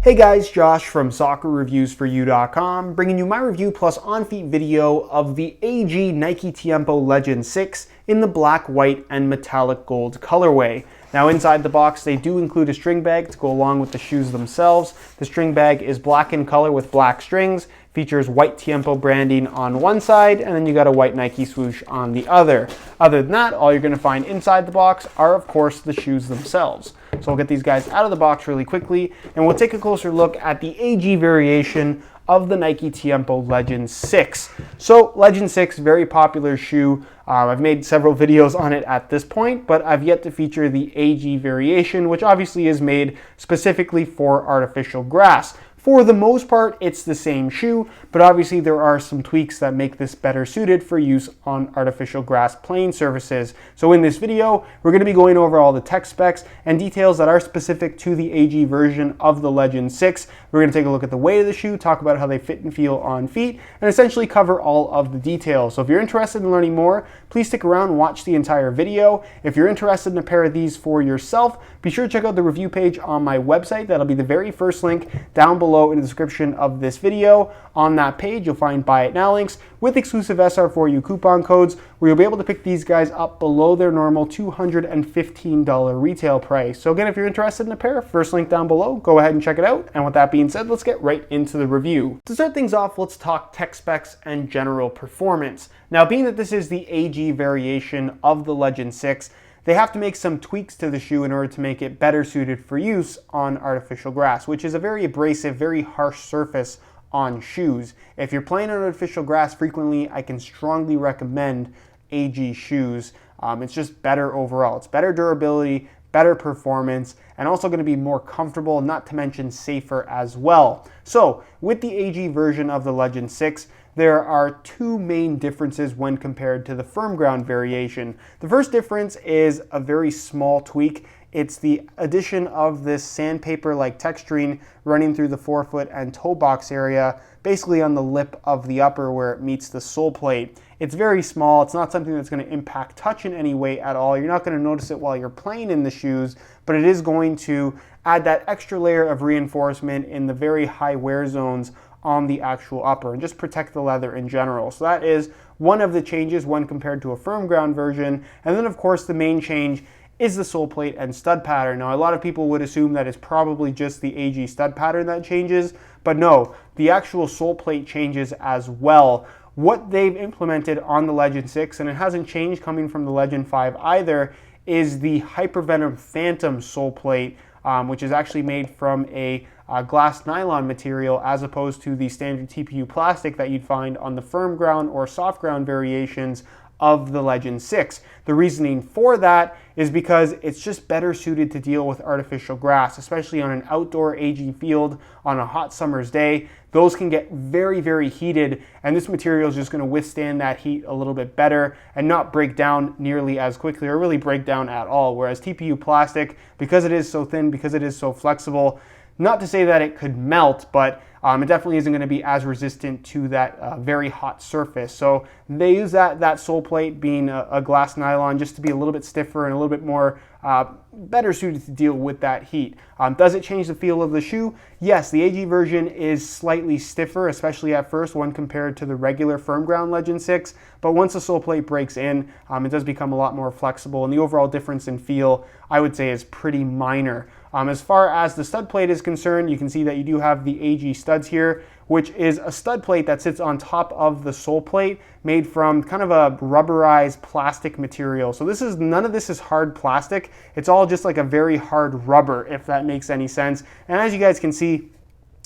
Hey guys, Josh from soccerreviewsforyou.com, bringing you my review plus on-feet video of the AG Nike Tiempo Legend 6 in the black, white, and metallic gold colorway. Now inside the box they do include a string bag to go along with the shoes themselves. The string bag is black in color with black strings, features white Tiempo branding on one side, and then you got a white Nike swoosh on the other. Other than that, all you're going to find inside the box are of course the shoes themselves. So we'll get these guys out of the box really quickly, and we'll take a closer look at the AG variation of the Nike Tiempo Legend 6. So Legend 6, very popular shoe. I've made several videos on it at this point, but I've yet to feature the AG variation, which obviously is made specifically for artificial grass. For the most part, it's the same shoe, but obviously there are some tweaks that make this better suited for use on artificial grass playing surfaces. So in this video, we're going to be going over all the tech specs and details that are specific to the AG version of the Legend 6. We're going to take a look at the weight of the shoe, talk about how they fit and feel on feet, and essentially cover all of the details. So if you're interested in learning more, please stick around and watch the entire video. If you're interested in a pair of these for yourself, be sure to check out the review page on my website. That'll be the very first link down below in the description of this video. On that page, you'll find Buy It Now links with exclusive SR4U coupon codes where you'll be able to pick these guys up below their normal $215 retail price. So again, if you're interested in a pair, first link down below, go ahead and check it out. And with that being said, let's get right into the review. To start things off, let's talk tech specs and general performance. Now, being that this is the AG variation of the Legend 6, they have to make some tweaks to the shoe in order to make it better suited for use on artificial grass, which is a very abrasive, very harsh surface on shoes. If you're playing on artificial grass frequently, I can strongly recommend AG shoes. It's just better overall. It's better durability, better performance, and also going to be more comfortable, not to mention safer as well. So with the AG version of the Legend 6, there are two main differences when compared to the firm ground variation. The first difference is a very small tweak. It's the addition of this sandpaper-like texturing running through the forefoot and toe box area, basically on the lip of the upper where it meets the sole plate. It's very small. It's not something that's going to impact touch in any way at all. You're not going to notice it while you're playing in the shoes, but it is going to add that extra layer of reinforcement in the very high wear zones on the actual upper and just protect the leather in general. So that is one of the changes when compared to a firm ground version. And then of course the main change is the sole plate and stud pattern. Now a lot of people would assume that it's probably just the AG stud pattern that changes, but no, the actual sole plate changes as well. What they've implemented on the Legend 6, and it hasn't changed coming from the Legend 5 either, is the Hypervenom Phantom sole plate, which is actually made from a glass nylon material as opposed to the standard TPU plastic that you'd find on the firm ground or soft ground variations of the Legend 6. The reasoning for that is because it's just better suited to deal with artificial grass, especially on an outdoor AG field on a hot summer's day. Those can get very, very heated, and this material is just going to withstand that heat a little bit better and not break down nearly as quickly or really break down at all. Whereas TPU plastic, because it is so thin, because it is so flexible, not to say that it could melt, but it definitely isn't going to be as resistant to that very hot surface. So they use that sole plate being a glass nylon just to be a little bit stiffer and a little bit more better suited to deal with that heat. Does it change the feel of the shoe? Yes, the AG version is slightly stiffer, especially at first when compared to the regular firm ground Legend 6. But once the sole plate breaks in, it does become a lot more flexible, and the overall difference in feel, I would say, is pretty minor. As far as the stud plate is concerned, you can see that you do have the AG studs here, which is a stud plate that sits on top of the sole plate made from kind of a rubberized plastic material. So none of this is hard plastic. It's all just like a very hard rubber, if that makes any sense. And as you guys can see,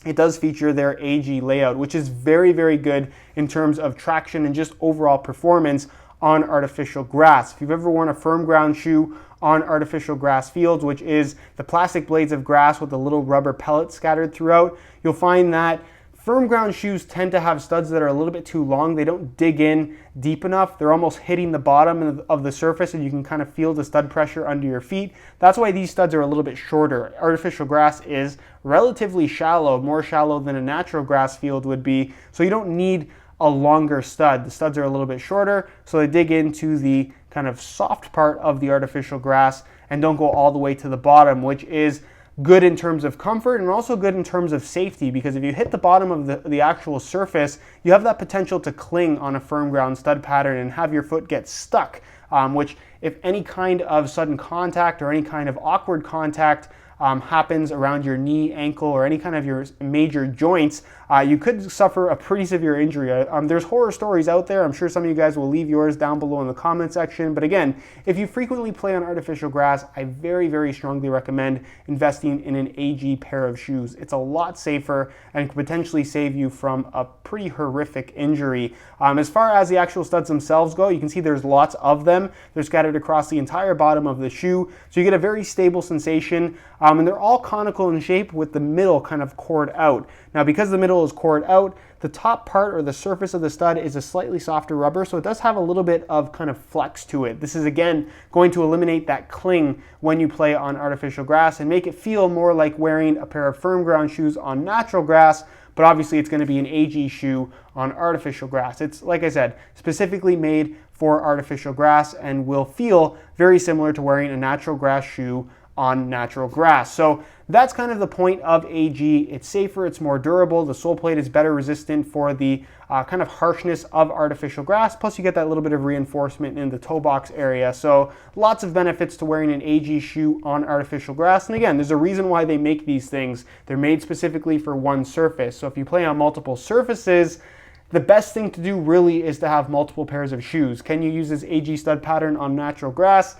it does feature their AG layout, which is very, very good in terms of traction and just overall performance on artificial grass. If you've ever worn a firm ground shoe on artificial grass fields, which is the plastic blades of grass with the little rubber pellets scattered throughout, you'll find that firm ground shoes tend to have studs that are a little bit too long. They don't dig in deep enough. They're almost hitting the bottom of the surface, and you can kind of feel the stud pressure under your feet. That's why these studs are a little bit shorter. Artificial grass is relatively shallow, more shallow than a natural grass field would be, so you don't need a longer stud. The studs are a little bit shorter, so they dig into the kind of soft part of the artificial grass and don't go all the way to the bottom, which is good in terms of comfort and also good in terms of safety, because if you hit the bottom of the actual surface, you have that potential to cling on a firm ground stud pattern and have your foot get stuck, which if any kind of sudden contact or any kind of awkward contact happens around your knee, ankle, or any kind of your major joints, you could suffer a pretty severe injury. There's horror stories out there. I'm sure some of you guys will leave yours down below in the comment section. But again, if you frequently play on artificial grass, I very, very strongly recommend investing in an AG pair of shoes. It's a lot safer and could potentially save you from a pretty horrific injury. As far as the actual studs themselves go, you can see there's lots of them. They're scattered across the entire bottom of the shoe, so you get a very stable sensation. And they're all conical in shape with the middle kind of cored out. Now, because the middle is cored out, the top part or the surface of the stud is a slightly softer rubber, so it does have a little bit of kind of flex to it. This is again going to eliminate that cling when you play on artificial grass and make it feel more like wearing a pair of firm ground shoes on natural grass, but obviously it's going to be an AG shoe on artificial grass. It's, like I said, specifically made for artificial grass and will feel very similar to wearing a natural grass shoe on natural grass. So that's kind of the point of AG. It's safer, it's more durable. The Soleplate is better resistant for the kind of harshness of artificial grass. Plus you get that little bit of reinforcement in the toe box area. So lots of benefits to wearing an AG shoe on artificial grass. And again, there's a reason why they make these things. They're made specifically for one surface. So if you play on multiple surfaces, the best thing to do really is to have multiple pairs of shoes. Can you use this AG stud pattern on natural grass?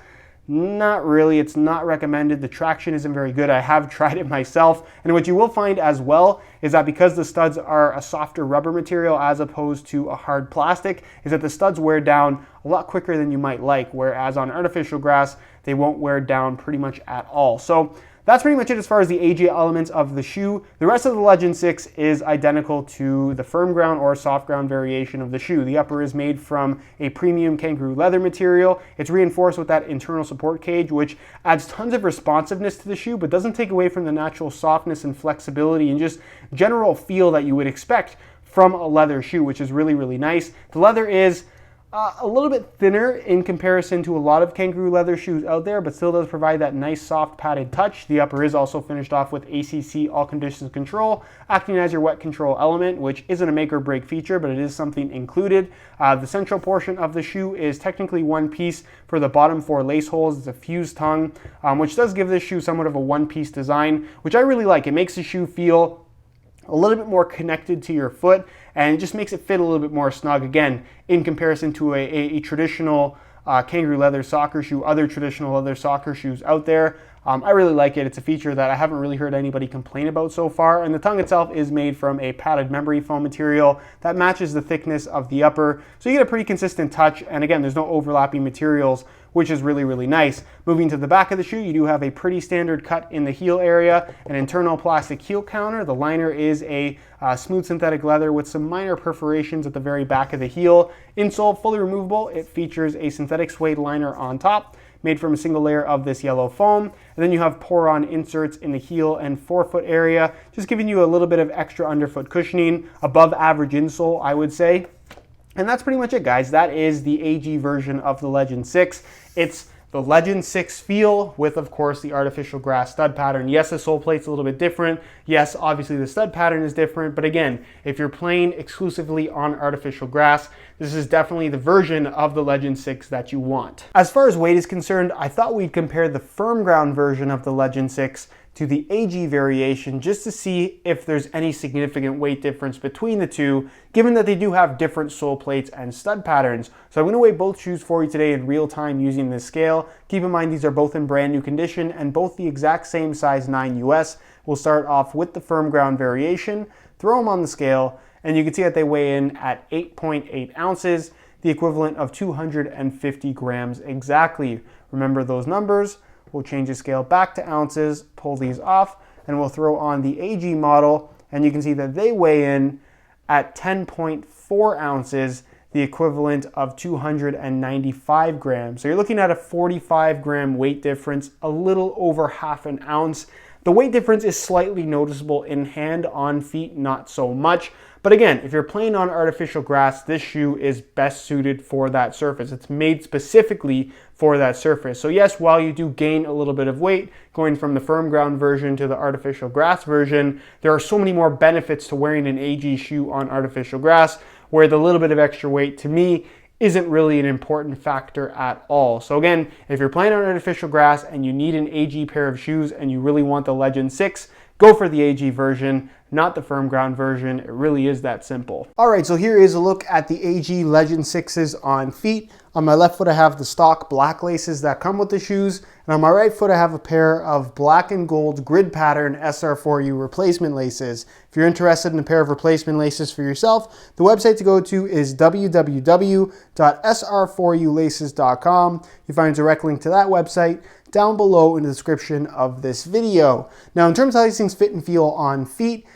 Not really. It's not recommended. The traction isn't very good. I have tried it myself. And what you will find as well is that because the studs are a softer rubber material as opposed to a hard plastic, is that the studs wear down a lot quicker than you might like, whereas on artificial grass, they won't wear down pretty much at all. So that's pretty much it as far as the AG elements of the shoe. The rest of the Legend 6 is identical to the firm ground or soft ground variation of the shoe. The upper is made from a premium kangaroo leather material. It's reinforced with that internal support cage, which adds tons of responsiveness to the shoe, but doesn't take away from the natural softness and flexibility and just general feel that you would expect from a leather shoe, which is really, really nice. The leather is a little bit thinner in comparison to a lot of kangaroo leather shoes out there, but still does provide that nice soft padded touch. The upper is also finished off with ACC all conditions control, acting as your wet control element, which isn't a make or break feature, but it is something included. The central portion of the shoe is technically one piece for the bottom 4 lace holes. It's a fused tongue, which does give this shoe somewhat of a one-piece design, which I really like. It makes the shoe feel a little bit more connected to your foot, and it just makes it fit a little bit more snug, again, in comparison to a traditional kangaroo leather soccer shoe, other traditional leather soccer shoes out there. I really like it. It's a feature that I haven't really heard anybody complain about so far. And the tongue itself is made from a padded memory foam material that matches the thickness of the upper. So you get a pretty consistent touch. And again, there's no overlapping materials, which is really, really nice. Moving to the back of the shoe, you do have a pretty standard cut in the heel area, an internal plastic heel counter. The liner is a smooth synthetic leather with some minor perforations at the very back of the heel. Insole, fully removable. It features a synthetic suede liner on top, made from a single layer of this yellow foam. And then you have pour-on inserts in the heel and forefoot area, just giving you a little bit of extra underfoot cushioning, above average insole, I would say. And that's pretty much it, guys. That is the AG version of the Legend 6. It's the Legend 6 feel with, of course, the artificial grass stud pattern. Yes, the sole plate's a little bit different. Yes, obviously the stud pattern is different. But again, if you're playing exclusively on artificial grass, this is definitely the version of the Legend 6 that you want. As far as weight is concerned, I thought we'd compare the firm ground version of the Legend 6 to the AG variation just to see if there's any significant weight difference between the two, given that they do have different sole plates and stud patterns. So I'm going to weigh both shoes for you today in real time using this scale. Keep in mind these are both in brand new condition and both the exact same size 9 US. We'll start off with the firm ground variation, throw them on the scale, and you can see that they weigh in at 8.8 ounces, the equivalent of 250 grams exactly. Remember those numbers. We'll change the scale back to ounces, pull these off, and we'll throw on the AG model, and you can see that they weigh in at 10.4 ounces, the equivalent of 295 grams. So you're looking at a 45 gram weight difference, a little over half an ounce. The weight difference is slightly noticeable in hand, on feet, not so much. But again, if you're playing on artificial grass, this shoe is best suited for that surface. It's made specifically for that surface. So yes, while you do gain a little bit of weight going from the firm ground version to the artificial grass version, there are so many more benefits to wearing an AG shoe on artificial grass, where the little bit of extra weight to me isn't really an important factor at all. So again, if you're playing on artificial grass and you need an AG pair of shoes and you really want the Legend 6, go for the AG version, not the firm ground version. It really is that simple. All right, so here is a look at the AG Legend 6s on feet. On my left foot, I have the stock black laces that come with the shoes. And on my right foot, I have a pair of black and gold grid pattern SR4U replacement laces. If you're interested in a pair of replacement laces for yourself, the website to go to is www.sr4ulaces.com. You find a direct link to that website down below in the description of this video. Now, in terms of how these things fit and feel on feet,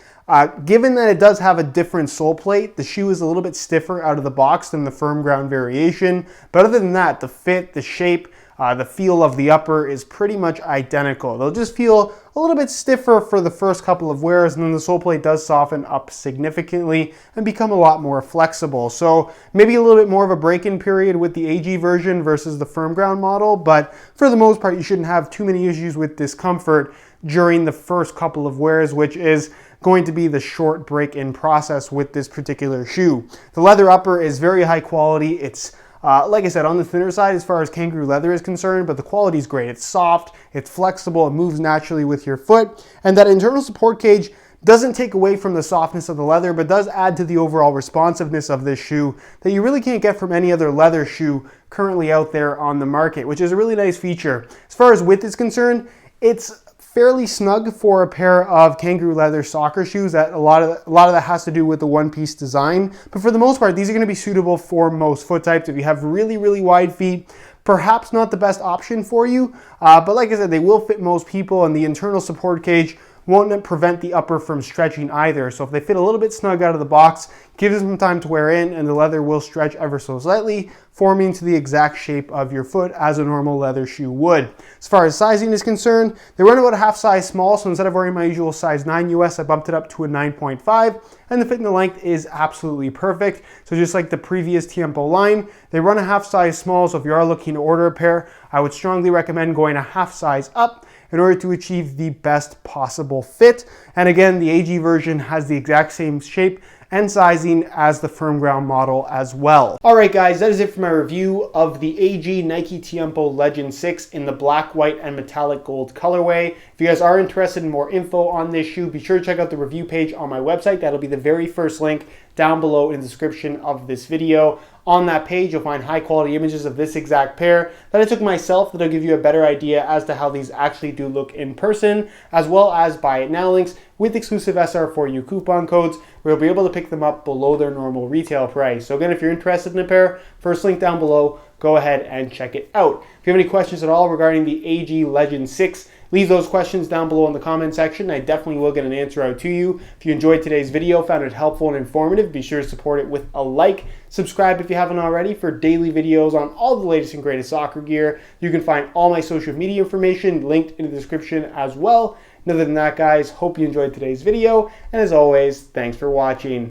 given that it does have a different sole plate, the shoe is a little bit stiffer out of the box than the firm ground variation. But other than that, the fit, the shape, the feel of the upper is pretty much identical. They'll just feel a little bit stiffer for the first couple of wears, and then the sole plate does soften up significantly and become a lot more flexible. So maybe a little bit more of a break-in period with the AG version versus the firm ground model, but for the most part, you shouldn't have too many issues with discomfort during the first couple of wears, which is going to be the short break-in process with this particular shoe. The leather upper is very high quality. It's like I said, on the thinner side as far as kangaroo leather is concerned, but the quality is great. It's soft, it's flexible, it moves naturally with your foot, and that internal support cage doesn't take away from the softness of the leather, but does add to the overall responsiveness of this shoe that you really can't get from any other leather shoe currently out there on the market, which is a really nice feature. As far as width is concerned, it's fairly snug for a pair of kangaroo leather soccer shoes. That a lot of that has to do with the one-piece design, but for the most part, these are going to be suitable for most foot types. If you have really wide feet, perhaps not the best option for you, but like I said, they will fit most people, and the internal support cage won't prevent the upper from stretching either. So if they fit a little bit snug out of the box, give them some time to wear in, and the leather will stretch ever so slightly, forming to the exact shape of your foot as a normal leather shoe would. As far as sizing is concerned, they run about a half size small, so instead of wearing my usual size 9 US, I bumped it up to a 9.5, and the fit and the length is absolutely perfect. So just like the previous Tiempo line, they run a half size small, so if you are looking to order a pair, I would strongly recommend going a half size up in order to achieve the best possible fit. And again, the AG version has the exact same shape and sizing as the firm ground model as well. All right, guys, that is it for my review of the AG Nike Tiempo Legend 6 in the black, white, and metallic gold colorway. If you guys are interested in more info on this shoe, be sure to check out the review page on my website. That'll be the very first link down below in the description of this video. On that page, you'll find high quality images of this exact pair that I took myself that'll give you a better idea as to how these actually do look in person, as well as buy it now links with exclusive SR4U coupon codes where you'll be able to pick them up below their normal retail price. So again, if you're interested in a pair, first link down below, go ahead and check it out. If you have any questions at all regarding the AG Legend 6, leave those questions down below in the comment section. I definitely will get an answer out to you. If you enjoyed today's video, found it helpful and informative, be sure to support it with a like. Subscribe if you haven't already for daily videos on all the latest and greatest soccer gear. You can find all my social media information linked in the description as well. And other than that, guys, hope you enjoyed today's video. And as always, thanks for watching.